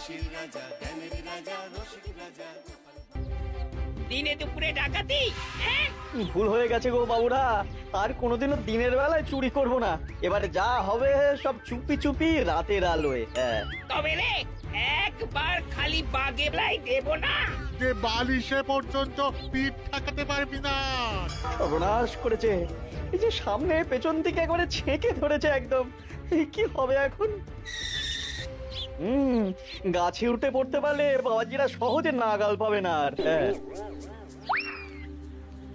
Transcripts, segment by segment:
হাসির রাজা, জ্ঞানের রাজা, রসিক রাজা। দিনে দুপুরে ডাকাতি, হ্যাঁ? ভুল হয়ে গেছে গো বাবুরা, আর কোনোদিনও দিনের বেলায় চুরি করব না। এবারে যা হবে সব চুপি চুপি রাতের আলোয়। হ্যাঁ, তবে রে একবার খালি বাগে লাই দেব না। যে বালিশে পর্যন্ত পিঠ ঠেকাতে পারবি না। সর্বনাশ করেছে, এই যে সামনে পেছন থেকে একবারে ছেঁকে ধরেছে একদম। এই কি হবে এখন? গাছে উঠে পড়তে পারলে বাবাজিরা সহজে নাগাল পাবে না আর। হ্যাঁ,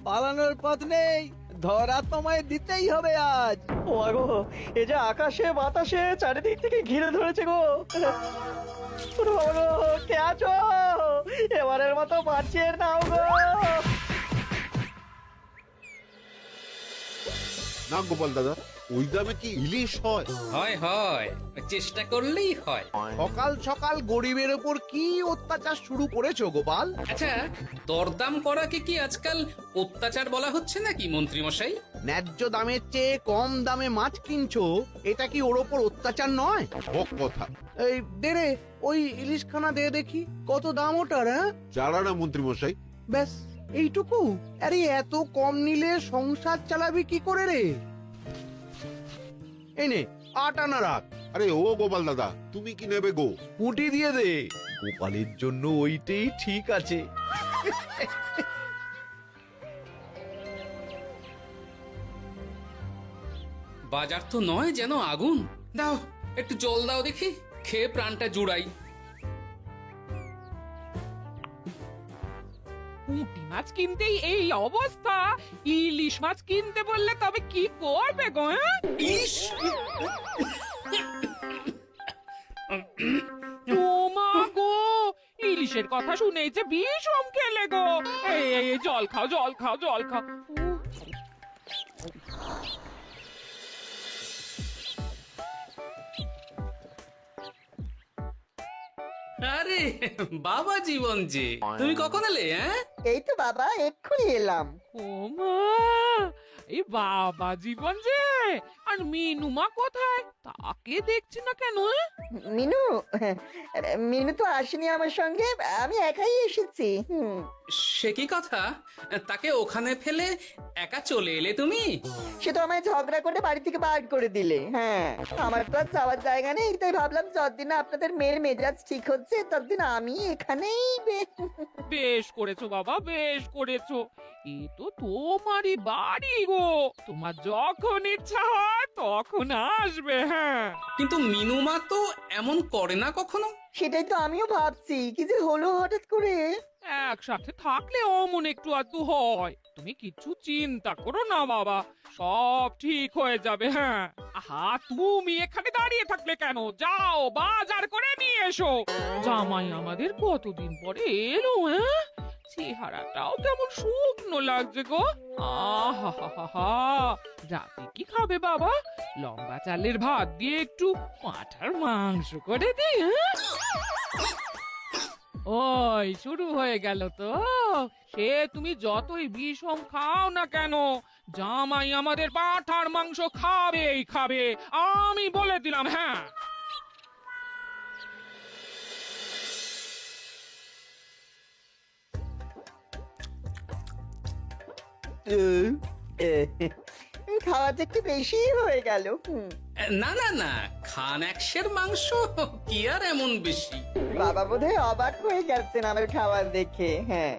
পালানোর পথ নেই, ধরা তোমায় দিতেই হবে আজ। ও গো, এই যে আকাশে বাতাসে চারিদিক থেকে ঘিরে ধরেছে গো। ওরে বাবা গো, কে আছো? এবারের মতো বাঁচিয়ে নাও গো। না গোপাল দাদা, ওই দামে কি ইলিশ হয়? হয় হয়, চেষ্টা করলেই হয়। সকাল সকাল গরিবের ওপর কি অত্যাচার শুরু করেছো গোপাল? আচ্ছা, দরদাম করাকে কি আজকাল অত্যাচার বলা হচ্ছে নাকি মন্ত্রী মশাই? ন্যায্য দামের চেয়ে কম দামে মাছ কিনছো, এটা কি ওর ওপর অত্যাচার নয়? হক কথা। এই দেরে ওই ইলিশখানা দে দেখি, কত দাম ওটার? হ্যাঁ, জানা না মন্ত্রী মশাই। ব্যাস এইটুকু? আরে এত কম নিলে সংসার চালাবি কি করে রে? এই নে 8 আনা রাখ। আরে ও গোপাল দাদা, তুমি কি নেবে গো? পুঁটি দিয়ে দে, গোপালের জন্য ওইটাই ঠিক আছে। বাজার তো নয় যেন আগুন। দাও একটু জল দাও দেখি, খেয়ে প্রাণটা জুড়াই। পুঁটি মাছ কিনতেই এই অবস্থা, ইলিশ মাছ কিনতে বললে তবে কি করবে গো? হ্যাঁ? ইস, ও মা গো, ইলিশের কথা শুনেই যে বিষম খেলে গো। এই জল খাও, জল খাও, জল খাও। আরে বাবা জীবন যে, তুমি কখন এলে? হ্যাঁ, এই তো বাবা এক্ষুনি এলাম। ও মা, এই বাবা জীবন যে, আর মিনুমা কোথায়? তাকে দেখছি না কেন? মিনু মিনু তো আসেনি আমার সঙ্গে, আমি একাই এসেছি। সে কি কথা? তাকে ওখানে ফেলে একা চলে এলে তুমি? সে তো আমায় ঝগড়া করে বাড়ি থেকে বার করে দিলে। হ্যাঁ, আমার তো আর যাওয়ার জায়গা নেই, তাই ভাবলাম যতদিন আপনাদের মেয়ের মেজাজ ঠিক হচ্ছে ততদিন আমি এখানেই বেশ করেছো বাবা, বেশ করেছো। এ তো তোমারই বাড়ি গো, তোমার যখন ইচ্ছা হয় তখন আসবে। হ্যাঁ, কিন্তু মিনুমা তো এমন করে না কখনো। সেটাই তো আমিও ভাবছি, কি যে হলো হঠাৎ করে। একসাথে থাকলে অমন একটু আধটু হয়। তুমি কিছু চিন্তা করো না বাবা, সব ঠিক হয়ে যাবে। হ্যাঁ, আহা তুমি এখানে দাঁড়িয়ে থাকলে কেন? যাও বাজার করে নিয়ে এসো। জামাই আমাদের কতদিন পরে এলো। হ্যাঁ, চেহারাটাও কেমন শুকনো লাগছে গো। আহা হা হা হা, রাতে কি খাবে বাবা? লম্বা চালের ভাত দিয়ে একটু পাঁঠার মাংস করে দিই। হ্যাঁ, ওই শুরু হয়ে গেল তো। সে তুমি যতই বিষম খাও না কেন, জামাই আমাদের পাঁঠার মাংস খাবেই খাবে, আমি বলে দিলাম। হ্যাঁ, খাওয়াতে একটু বেশি হয়ে গেল। না না না, খান একশের মাংস কি আর এমন বেশি? বাবা বোধহয় অবাক হয়ে গেছেন আমার খাবার দেখে। হ্যাঁ,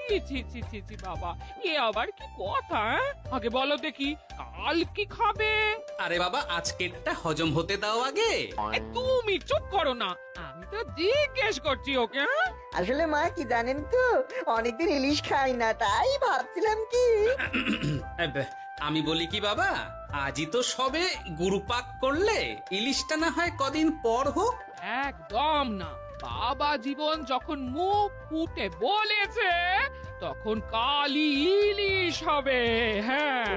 ছি ছি ছি ছি বাবা, এ আবার কি কথা? আগে বলো দেখি, কাল কি খাবে? আরে বাবা, আজকেরটা হজম হতে দাও আগে। তুমি চুপ করো না, আমি তো জিজ্ঞেস করছি ওকে। আসলে মা কি জানেন তো, অনেকদিন ইলিশ খাই না, তাই ভাবছিলাম কি। আমি বলি কি বাবা, আজই তো সবে গুরুপাক করলে, ইলিশটা না হয় কদিন পর হোক। একদম না, বাবা জীবন যখন মুখ ফুটে বলেছে তখন কালই ইলিশ হবে। হ্যাঁ,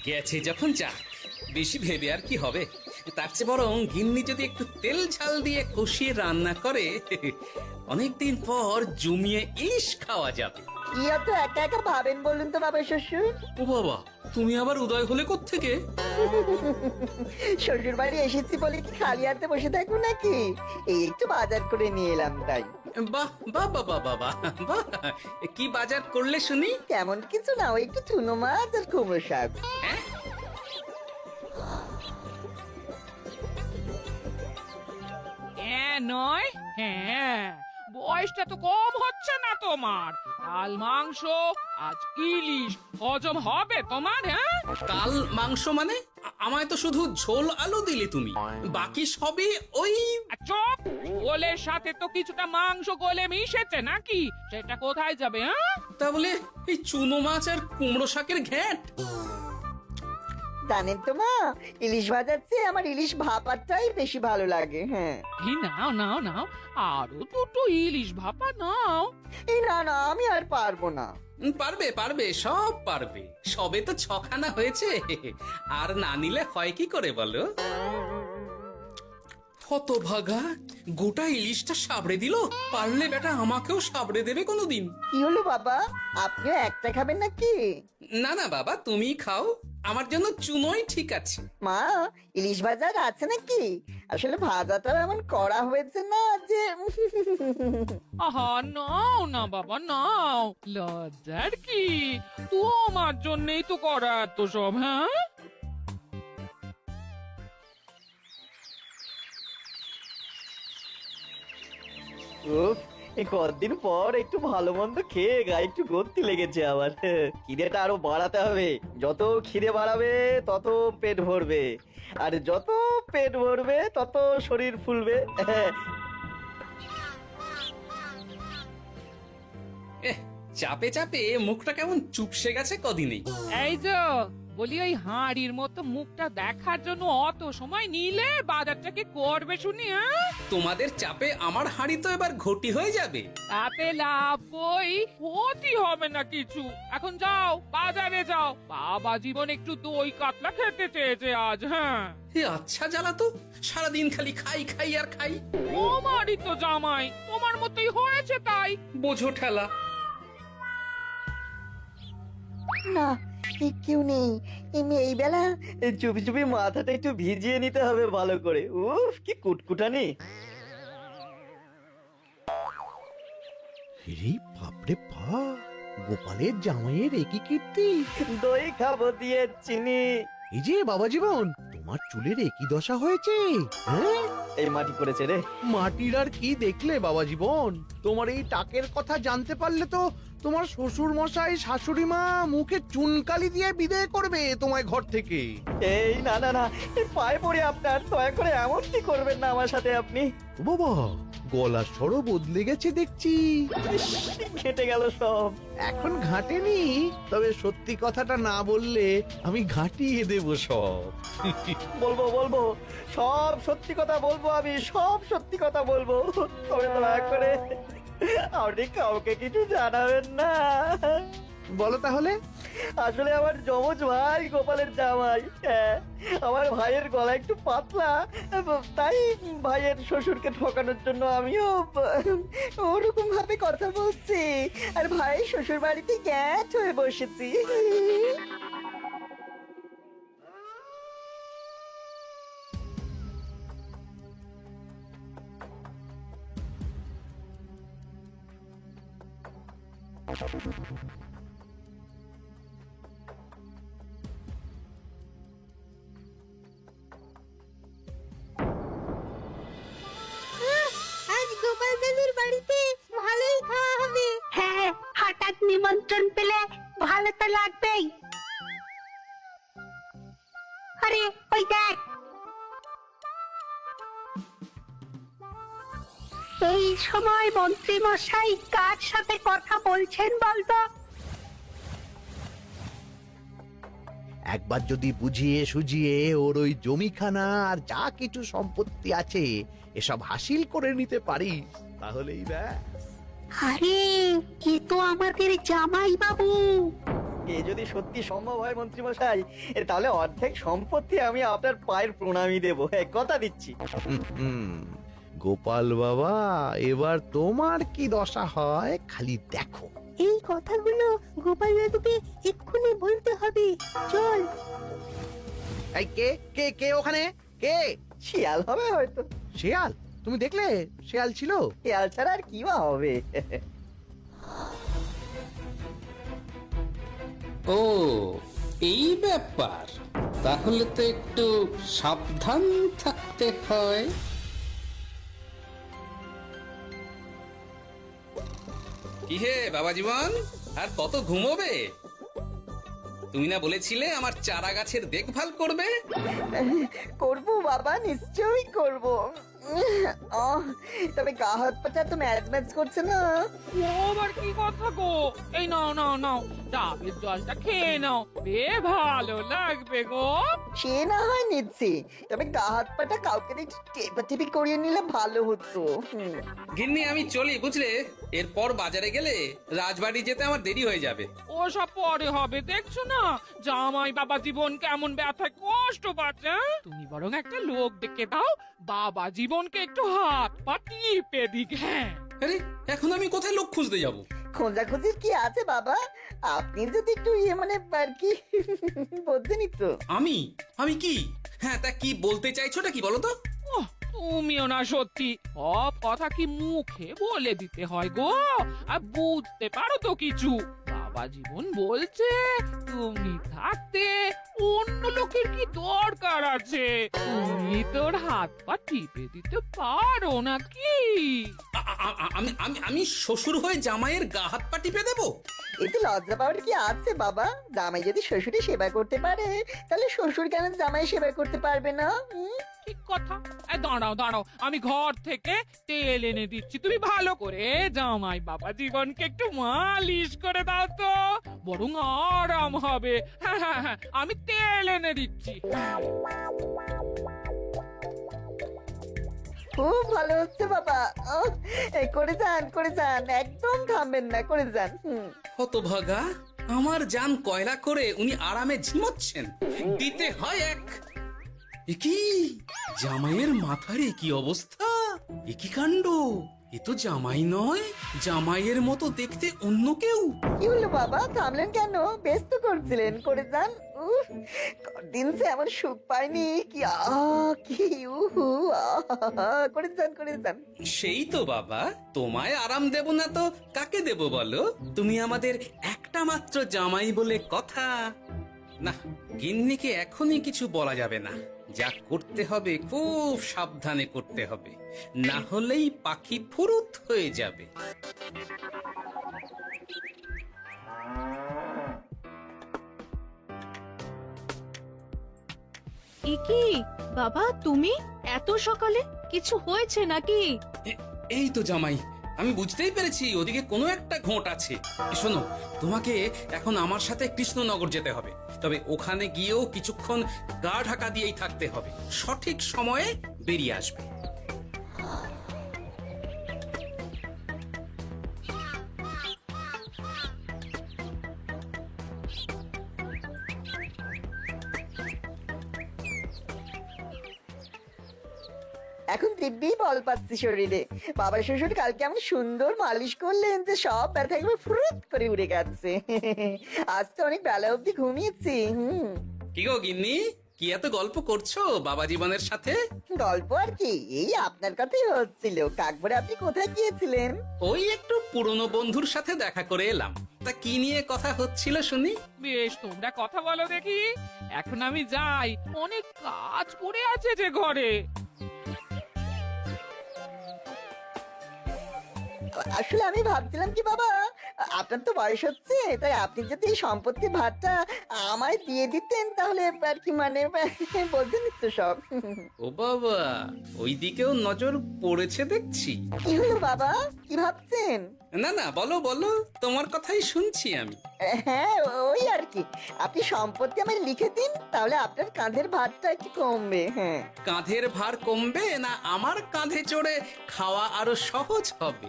গেছে যখন যা, বেশি ভেবে আর কি হবে। তার চেয়ে বরং গিন্নি যদি একটু তেল ঝাল দিয়ে কষিয়ে রান্না করে, অনেকদিন পর জমিয়ে ইলিশ খাওয়া যাবে। কি অত একা একা ভাবেন বলুন তো বাবা শ্বশুর? ও বাবা, তুমি আবার উদয় হলে কোত্থেকে? শ্বশুর বাড়ি এসেছি বলে কি খালি হাতে বসে থাকবো নাকি? এই একটু বাজার করে নিয়ে এলাম তাই। বাহ বাহ বাহ বাহ বাহ বাহ, বাহ। কি বাজার করলে শুনি? তেমন কিছু না, ওই একটু চুনো মাছ আর কুমড়ো শাক। হ্যাঁ? হ্যাঁ নয় হ্যাঁ, বয়সটা তো কম হচ্ছে না তোমার। কাল মাংস, আজ ইলিশ, হজম হবে তোমার? হ্যাঁ, কাল মাংস মানে? আমায় তো শুধু ঝোল আলু দিলি তুমি, বাকি সবই ওই। আর চুপ! গোলের সাথে তো কিছুটা মাংস গলে মিশেছে নাকি? সেটা কোথায় যাবে? হ্যাঁ, তা বলে এই চুনো মাছ আর কুমড়ো শাকের ঘ্যাঁট? জানেন তো মা, ইলিশ ভাজার চেয়ে আমার ইলিশ ভাপাটাই বেশি ভালো লাগে। হ্যাঁ, এই নাও নাও নাও, আরো দুটো ইলিশ ভাপা নাও। এই না না, আমি আর পারবো না। পারবে পারবে, সব পারবে। সবে তো 6খানা হয়েছে, আর না নিলে হয় কি করে বলো? হতভাগা, গোটা ইলিশটা সাবড়ে দিল। পারলে বেটা আমাকেও সাবড়ে দেবে কোনোদিন। কি হলো বাবা, আপনিও একটা খাবেন নাকি? না না বাবা, তুমি খাও, আমার জন্য চুনোই ঠিক আছে। মা, ইলিশ ভাজা আছে নাকি? আসলে ভাজাটা এমন করা হয়েছে না যে আহা, নাও না বাবা নাও, লজ্জার কি? তোমার জন্যই তো করা এত সব। হ্যাঁ, উফ, এই কতদিন পর একটু ভালো মন্দ খেয়ে গায়ে একটু গতি লেগেছে আবার। খিদেটা আরো বাড়াতে হবে। যত খিদে বাড়াবে তত পেট ভরবে, আর যত পেট ভরবে তত শরীর ফুলবে। চাপে চাপে মুখটা কেমন চুপসে গেছে কদিনেই। এই তো বলি, ওই হাঁড়ির মতো মুখটা দেখার জন্য অত সময় নিলে বাজারটাকে করবে শুনি? হ্যাঁ, তোমাদের চাপে আমার হাঁড়ি তো এবার ঘটি হয়ে যাবে। তাতে লাভ বই, ক্ষতি হবে না কিছু। এখন যাও, বাজারে যাও। বাবা জীবন একটু দই কাতলা খেতে চেয়েছে আজ। হ্যাঁ, এ আচ্ছা জ্বালা তো, সারাদিন খালি খাই খাই আর খাই। তোমারই তো জামাই, তোমার মতোই হয়েছে তাই। বোঝো ঠেলা। না, কেউ নেই এই বেলা। চুপি চুপি মাথাটা একটু ভিজিয়ে নিতে হবে ভালো করে। উফ, কি কুটকুটানি। বাপরে বাপ, গোপালের জামাইয়ের একই কীর্তি। দই খাবো দিয়ে চিনি। এই যে বাবা জীবন, তোমার চুলের একই দশা হয়েছে। হ্যাঁ, এই মাটি করেছে রে। মাটির আর কি দেখলে বাবা জীবন? তোমার এই টাকের কথা জানতে পারলে তো তোমার শ্বশুর মশাই শাশুড়ি মা মুখে চুনকালি দিয়ে বিদায় করবে তোমায় ঘর থেকে। এই না না না, এই পায়ে পড়ে আপনার, দয়া করে এমন কি করবেন না আমার সাথে আপনি। ও বাবা, গলার স্বরও বদলে গেছে দেখছি। ইস, ঘেটে গেল সব। এখন ঘাটেনি, তবে সত্যি কথাটা না বললে আমি ঘাটিয়ে দেব সব। বলবো বলবো, সব সত্যি কথা বলবো, আমি সব সত্যি কথা বলবো। তবে দয়া করে আপনি কাউকে কিছু জানাবেন না। বলো তাহলে। আসলে আমার যমজ ভাই গোপালের জামাই, হ্যাঁ, আমার ভাইয়ের গলা একটু পাতলা, তাই ভাইয়ের শ্বশুরকে ঠকানোর জন্য আমিও ওরকম ভাবে কথা বলছি, আর ভাই শ্বশুর বাড়িতে গ্যাট হয়ে বসেছি। আজ গোপাল দাদুর বাড়িতে ভালোই খাওয়া হবে। হ্যাঁ, হঠাৎ নিমন্ত্রণ পেলে ভালো তো লাগবেই। আরে ওই দেখ, এই সময় মন্ত্রী মশাই কার সাথে কথা বলছেন বলতো? একবার যদি বুঝিয়ে সুঝিয়ে ওর ওই জমিখানা আর যা কিছু সম্পত্তি আছে এসব হাসিল করে নিতে পারিস, তাহলেই ব্যাস। আরে এ তো আমাদের জামাই বাবু। এ যদি সত্যি সম্ভব হয় মন্ত্রী মশাই, তাহলে অর্ধেক সম্পত্তি আমি আপনার পায়ের প্রণামী দেবো, কথা দিচ্ছি। গোপাল বাবা, এবার তোমার কি দশা হয় খালি দেখো। এই কথাগুলো গোপাল দাদুকে এক্ষুনি বলতে হবে। চল। এই কে কে কে ওখানে কে? শিয়াল হবে হয়তো। শেয়াল? তুমি দেখলে শেয়াল ছিল? শিয়াল ছাড়া আর কি বা হবে? ও এই ব্যাপার, তাহলে তো একটু সাবধান থাকতে হয়। কি হে বাবা জীবন, আর কত ঘুমোবে? তুমি না বলেছিলে আমার চারা গাছের দেখভাল করবে? করব বাবা, নিশ্চয়ই করব। তবে গা হাত পাটা তো ম্যাচ ম্যাচ করছে না। ও আবার কি কথা গো? এই নাও নাও নাও, ডাবের জলটা খেয়ে নাও, বে ভালো লাগবে গো। সে না হয় নিচ্ছি, তবে গা হাত পাটা কাউকে একটু টেপাটেপি করিয়ে নিলে ভালো হতো। গিন্নি আমি চলি বুঝলে, এরপর বাজারে গেলে রাজবাড়ি যেতে আমার দেরি হয়ে যাবে। ও সব পরে হবে, দেখছো না জামাই বাবা জীবন কেমন ব্যথায় কষ্ট পাচ্ছে। তুমি বরং একটা লোক ডেকে দাও, বাবা জীবনকে একটু হাত পা টিপে দিক। হ্যাঁ, আরে এখন আমি কোথায় লোক খুঁজতে যাব? খোঁজাখুঁজির কি আছে বাবা, আপনি যদি একটু মানে আর কি বলতেনই তো। আমি আমি কি? হ্যাঁ তা কি বলতে চাইছোটা কি বলো তো? ওহ, তুমিও না সত্যি, সব কথা কি মুখে বলে দিতে হয় গো? আর বুঝতে পারো তো কিছু? বাবা জীবন বলছে তুমি থাকতে অন্য লোকের কি দরকার আছে? তুমি তোর হাত পা টিপে দিতে পারো নাকি? আমি আমি আমি শ্বশুর হয়ে জামাইয়ের গা হাত পা টিপে দেবো? এতে লজ্জা পাওয়ার কি আছে বাবা? জামাই যদি শ্বশুরের সেবা করতে পারে, তাহলে শ্বশুর কেন জামাই সেবা করতে পারবে না? ঠিক কথা। দাঁড়াও দাঁড়াও, আমি ঘর থেকে তেল এনে দিচ্ছি, তুমি ভালো করে জামাই বাবা জীবনকে একটু মালিশ করে দাও তো, বরং আরাম হবে। হ্যাঁ হ্যাঁ হ্যাঁ, আমি তেল এনে দিচ্ছি। খুব ভালো হচ্ছে বাবা। এই করে যান, একদম থামবেন না, করে যান। হতভাগা, আমার জান কয়লা করে উনি আরামে ঝিমোচ্ছেন, দিতে হয় এক। এ কি জামাইয়ের মাথার কি অবস্থা? এ কি কাণ্ড! এ তো জামাই নয়, জামাইয়ের মতো দেখতে অন্য কেউ। কি হলো বাবা, থামলেন কেন? ব্যস্ত করছিলেন, করে যান। দিন সে এমন সুখ পাইনি। কি কি উহু, করে যান। সেই তো বাবা, তোমায় আরাম দেব না তো কাকে দেব বলো? তুমি আমাদের একটা মাত্র জামাই বলে কথা। না, গিন্নিকে এখনই কিছু বলা যাবে না। যা করতে হবে খুব সাবধানে করতে হবে, না হলেই পাখি ফুরুত হয়ে যাবে। কি বাবা, তুমি এত সকালে? কিছু হয়েছে নাকি? এই তো জামাই, আমি বুঝতেই পেরেছি ওদিকে কোনো একটা ঘোট আছে। শোনো, তোমাকে এখন আমার সাথে কৃষ্ণনগর যেতে হবে, তবে ওখানে গিয়েও কিছুক্ষণ গা ঢাকা দিয়েই থাকতে হবে, সঠিক সময়ে বেরিয়ে আসবে। এখন দিব্যি বল পাচ্ছি শরীরে। বাবার শ্বশুর কালকে আমি সুন্দর মালিশ করলেন যে সব ব্যথা একবার ফুরুত করে উড়ে গেছে। আজ তো অনেক বেলা অবধি ঘুমিয়েছি। কি গো গিন্নি, কি এত গল্প করছো বাবা জীবনের সাথে? গল্প আর কি, এই আপনার কথাই হচ্ছিল। কাকবরে আপনি কোথায় গিয়েছিলেন? ওই একটু পুরনো বন্ধুর সাথে দেখা করে এলাম। তা কি নিয়ে কথা হচ্ছিল শুনি? বেশ, তোমরা কথা বলো দেখি, এখন আমি যাই, অনেক কাজ পড়ে আছে যে ঘরে। আসলে আমি ভাবছিলাম কি বাবা, আপনার তো বয়স হচ্ছে, তাই আপনি যদি এই সম্পত্তির ভাগটা আমায় দিয়ে দিতেন তাহলে আর কি, মানে বলতেন তো সব। ও বাবা, ওই দিকেও নজর পড়েছে দেখছি। কি হলো বাবা, কি ভাবছেন? না না, বলো বলো, তোমার কথাই শুনছি আমি। হ্যাঁ, ওই আর কি, আপনি সম্পত্তি আমায় লিখে দিন, তাহলে আপনার কাঁধের ভারটা একটু কমবে। হ্যাঁ, কাঁধের ভার কমবে না আমার কাঁধে চড়ে খাওয়া আরো সহজ হবে?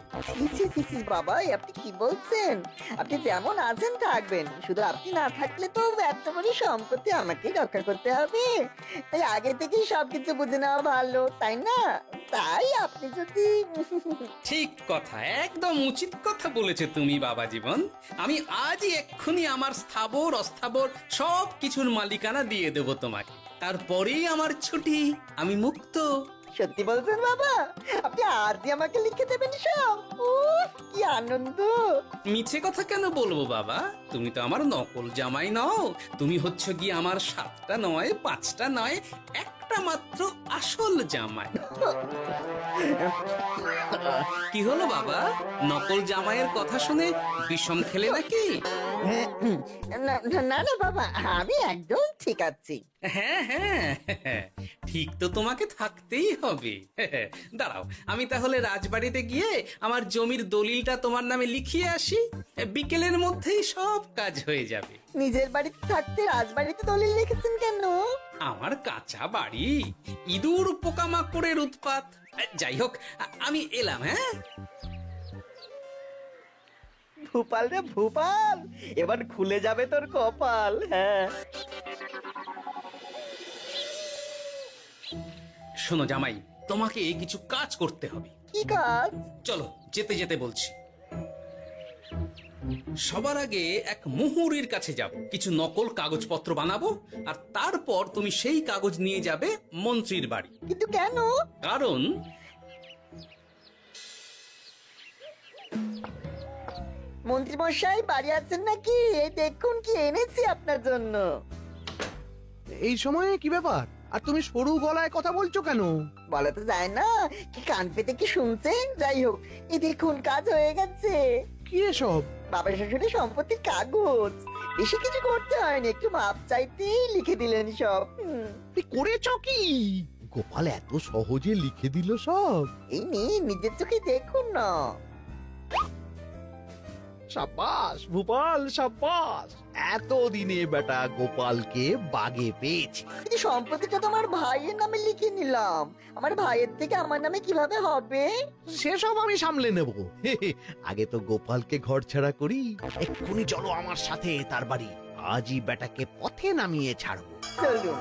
বাবা, আপনি কি বলছেন? আপনি যেমন আছেন থাকবেন, শুধু আপনি না থাকলে তো এত বড় সম্পত্তি আমাকেই রক্ষা করতে হবে। তাই আগে থেকেই সবকিছু বুঝে নেওয়া ভালো, তাই না? তাই আপনি যদি ঠিক কথা, একদম উচিত কথা বলেছে তুমি বাবা জীবন। আমি আজই এক্ষুনি আমার স্থাবর অস্থাবর সব কিছুর মালিকানা দিয়ে দেব তোমাকে। তারপরেই আমার ছুটি, আমি মুক্ত। সত্যি বলছেন বাবা? আপনি আজই আমাকে লিখে দেবেন সব? উফ, কি আনন্দ! মিছে কথা কেন বলবো বাবা? তুমি তো আমার নকল জামাই নও, তুমি হচ্ছে গিয়ে আমার 7টা নয় 5টা নয় একটা মাত্র আসল জামাই। কি হলো বাবা, নকল জামাইয়ের কথা শুনে বিষম খেলে নাকি? না না না বাবা, আমি একদম ঠিক আছি। হ্যাঁ হ্যাঁ, ঠিক তো তোমাকে থাকতেই হবে। দাঁড়াও, আমি তাহলে রাজবাড়িতে গিয়ে আমার জমির দলিলটা তোমার নামে লিখিয়ে আসি, বিকেলের মধ্যেই সব কাজ হয়ে যাবে। নিজের বাড়িতে থাকতে রাজবাড়িতে দলিল রেখেছেন কেন? আমার কাঁচা বাড়ি, ইঁদুর পোকামাকড়ের উৎপাত। যাই হোক, আমি এলাম। হ্যাঁ, ভূপাল রে ভূপাল, এবার খুলে যাবে তোর কপাল। হ্যাঁ, শোনো জামাই, তোমাকে কিছু কাজ করতে হবে। কি কাজ? চলো, যেতে যেতে বলছি। সবার আগে এক মুহুরির কাছে যাব, কিছু নকল কাগজপত্র বানাবো, আর তারপর তুমি সেই কাগজ নিয়ে যাবে মন্ত্রীর বাড়ি। কিন্তু কেন? কারণ মন্ত্রী মশাই বাড়ি আছেন নাকি? এই দেখুন কি এনেছি আপনার জন্য। এই সময়ে কি ব্যাপার? আর তুমি সরু গলায় কথা বলছো কেন? বলা তো যায় না, কি কান পেতে কি শুনছেন? যাই হোক, এই দেখুন কাজ হয়ে গেছে। কি এসব? বাবা শ্বশুরের সম্পত্তির কাগজ। বেশি কিছু করতে হয়নি, একটু মাপ চাইতেই লিখে দিলেন সব। তুমি করেছো কি? গোপাল এত সহজে লিখে দিল সব? এই নিয়ে নিজের চোখে দেখুন না। সাব্বাস ভূপাল, সাব্বাস। এতদিনে বেটা গোপালকে বাগে পেয়েছি। কিন্তু সম্পত্তিটা তো আমার ভাইয়ের নামে লিখে নিলাম। আমার ভাইয়ের থেকে আমার নামে কিভাবে হবে? সেসব আমি সামলে নেব। আগে তো গোপালকে ঘর ছাড়া করি। এক্ষুনি চলো আমার সাথে তার বাড়ি। আজই বেটাকে পথে নামিয়ে ছাড়বো। চলুন।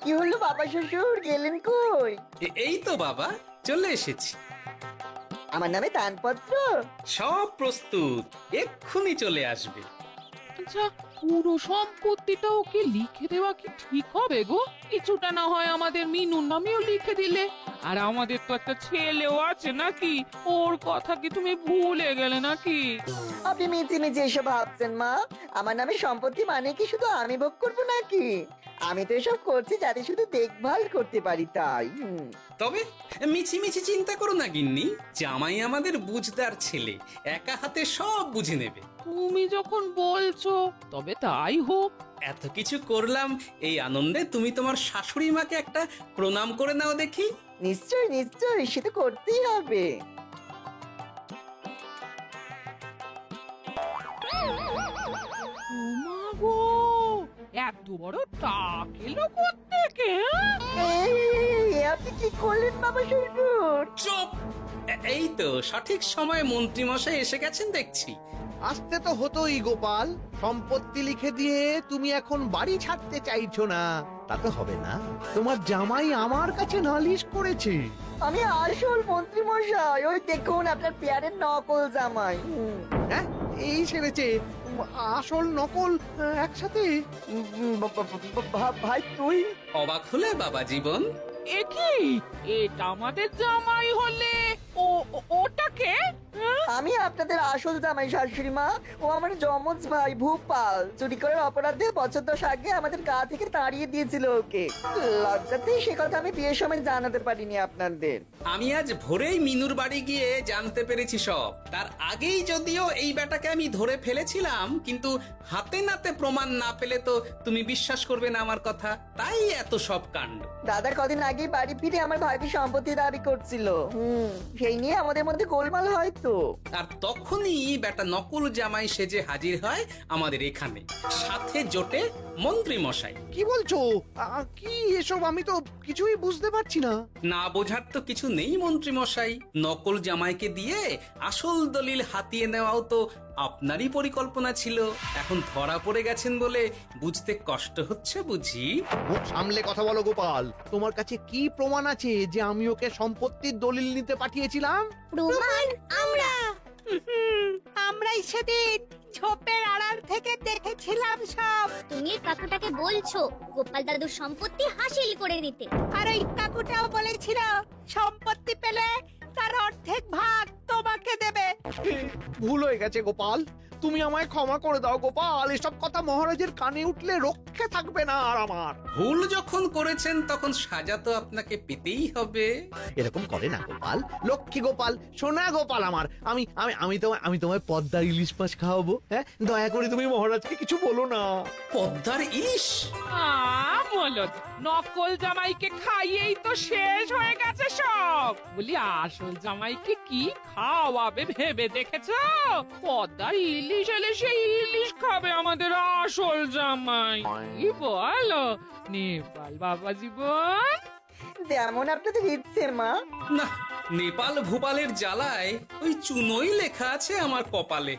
কি হলো বাবা শ্বশুর, গেলেন কই? এই তো বাবা, চলে এসেছি। আমার নামে দানপত্র? সব প্রস্তুত, এক্ষুনি চলে আসবে। আচ্ছা, পুরো সম্পত্তিটা ওকে লিখে দেওয়া কি ঠিক হবে গো? কিছুটা না হয় আমাদের মিনুর নামেও লিখে দিলে। আর আমাদের তো একটা ছেলেও আছে নাকি? ওর কথা কি তুমি ভুলে গেলে নাকি? আপনি মিছি মিছি এসব ভাবছেন মা? আমার নামে সম্পত্তি মানে কি শুধু আমি ভোগ করবো নাকি? আমি তো এসব করছি যাতে শুধু দেখভাল করতে পারি, তাই। তবে মিছি মিছি চিন্তা করো না গিন্নি, জামাই আমাদের বুঝদার ছেলে, একা হাতে সব বুঝে নেবে। তুমি যখন বলছো তবে তাই হোক। এত কিছু করলাম, এই আনন্দে তুমি তোমার শাশুড়ি মাকে একটা প্রণাম করে নাও দেখি। নিশ্চয় নিশ্চয়, সে তো করতেই হবে। ওমা গো, এত বড় টাক এলো কোত্থেকে? এই, আপনি কি করলেন বাবা শ্বশুর? চুপ! এই তো সঠিক সময়ে মন্ত্রী মশাই এসে গেছেন দেখছি। আসতে তো হতোই গোপাল। সম্পত্তি লিখে দিয়ে তুমি এখন বাড়ি ছাড়তে চাইছো না, তা তো হবে না। তোমার জামাই আমার কাছে নালিশ করেছে। আমি আসল মন্ত্রী মশাই, ওই দেখুন আপনার পেয়ারের নকল জামাই। হ্যাঁ, এই সেরেছে। আসল নকল একসাথে? ভাই তুই? অবাক হলে বাবা জীবন? এ কি, এটা আমাদের জামাই হলে ওটাকে? আমি আপনাদের আসল জামাই শাশুড়ি মা। ও আমার যমজ ভাই ভূপাল। চুরি করার অপরাধে বছর 10 আগে আমাদের গা থেকে তাড়িয়ে দিয়েছিল ওকে। লজ্জাতে সে কথা আমি বিয়ের সময় জানাতে পারিনি আপনাদের। আমি আজ ভোরেই মিনুর বাড়ি গিয়ে জানতে পেরেছি সব। তার আগেই যদিও এই বেটাকে আমি ধরে ফেলেছিলাম, কিন্তু হাতে নাতে প্রমাণ না পেলে তো তুমি বিশ্বাস করবে না আমার কথা। তাই এত সব কাণ্ড। দাদা কদিন আগেই বাড়ি ফিরে আমার ভাইকে সম্পত্তি দাবি করছিল। সেই নিয়ে আমাদের মধ্যে গোলমাল হয় তো। আর তখনই বেটা নকল জামাই সেজে হাজির হয় আমাদের এখানে, সাথে জোটে মন্ত্রী মশাই। কি বলছো? কি এসব? আমি তো কিছুই বুঝতে পারছি না। না বোঝার তো কিছু নেই মন্ত্রী মশাই, নকল জামাইকে দিয়ে আসল দলিল হাতিয়ে নেওয়াও তো আপনারই পরিকল্পনা ছিল। এখন ধরা পড়ে গেছেন বলে বুঝতে কষ্ট হচ্ছে বুঝি? মুখ সামলে কথা বলো গোপাল। তোমার কাছে কি প্রমাণ আছে যে আমি ওকে সম্পত্তির দলিল নিতে পাঠিয়েছিলাম? প্রমাণ আমরা আমরাই সেদিন ঝোপের আড়াল থেকে দেখেছিলাম সব। তুমি কাকুটাকে বলছো গোপাল দাদুর সম্পত্তি হাসিল করে নিতে। আর ওই কাকুটাও বলেছিল সম্পত্তি পেলে তার অর্ধেক ভাগ তোমাকে দেবে। ভুল হয়ে গেছে গোপাল, তুমি আমায় ক্ষমা করে দাও গোপাল। এসব কথা মহারাজের কানে উঠলে রক্ষে থাকবে না আর আমার। ভুল যখন করেছেন তখন সাজা তো আপনাকে পেতেই হবে। এরকম করে না গোপাল, লক্ষ্মী গোপাল, সোনা গোপাল আমার। আমি আমি আমি তোমায় পদ্মার ইলিশ মাছ খাওয়াবো। হ্যাঁ, দয়া করে তুমি মহারাজকে কিছু বলো না। পদ্মার ইলিশ? মলদ, নকল জামাইকে খাইয়েই তো শেষ হয়ে গেছে সব। বলি আসল জামাইকে কি খাওয়াবে ভেবে দেখেছো? পদ্মার ইলিশ এলে সেই ইলিশ খাবে আমাদের আসল জামাই। কি বলো নেপাল বাবা জীবন? যেমন আপনাদের ইচ্ছে মা। না, নেপাল ভূপালের জ্বালায় ওই চুনোই লেখা আছে আমার কপালে।